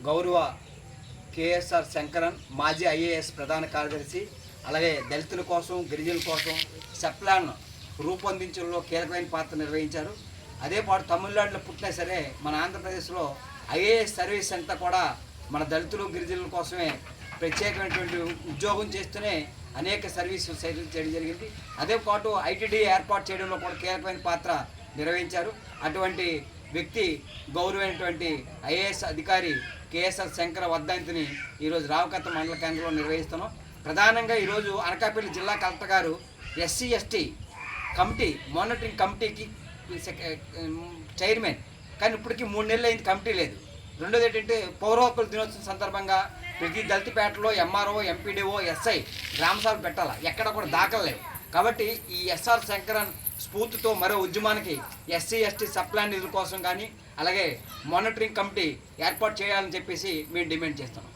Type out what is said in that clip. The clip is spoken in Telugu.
గౌరవ కేఎస్ఆర్ శంకరన్ మాజీ ఐఏఎస్ ప్రధాన కార్యదర్శి, అలాగే దళితుల కోసం గిరిజనుల కోసం సెప్లాన్ రూపొందించడంలో కీలకమైన పాత్ర నిర్వహించారు. అదే పాటు తమిళనాడులో పుట్టినా సరే మన ఆంధ్రప్రదేశ్లో ఐఏఎస్ సర్వీస్ అంతా కూడా మన దళితులు గిరిజనుల కోసమే ప్రత్యేకమైనటువంటి ఉద్యోగం చేస్తూనే అనేక సర్వీసులు చేయడం జరిగింది. అదే పాటు ఐటీడీ ఏర్పాటు చేయడంలో కూడా కీలకమైన పాత్ర నిర్వహించారు. అటువంటి వ్యక్తి గౌరవమైనటువంటి ఐఏఎస్ అధికారి కేఎస్ఆర్ శంకర వర్ధంతిని ఈరోజు రావుకత్త మండల కేంద్రంలో నిర్వహిస్తున్నాం. ప్రధానంగా ఈరోజు అనకాపల్లి జిల్లా కలెక్టర్ గారు ఎస్సీ ఎస్టీ కమిటీ మానిటరింగ్ కమిటీకి చైర్మన్, కానీ ఇప్పటికీ 3 నెలలు అయింది, కమిటీ లేదు. రెండోది ఏంటంటే పౌర హక్కుల దినోత్సవం సందర్భంగా ప్రతి దళితపేటలో ఎంఆర్ఓ ఎంపీడీఓ ఎస్ఐ గ్రామసభలు పెట్టాలి, ఎక్కడ కూడా దాఖలు లేవు. కాబట్టి ఈ ఎస్ఆర్ శంకరన్ స్ఫూర్తితో మరో ఉద్యమానికి ఎస్సీ ఎస్టీ సప్లాన్ నిధుల కోసం కానీ అలాగే మానిటరింగ్ కమిటీ ఏర్పాటు చేయాలని చెప్పేసి మేము డిమాండ్ చేస్తున్నాం.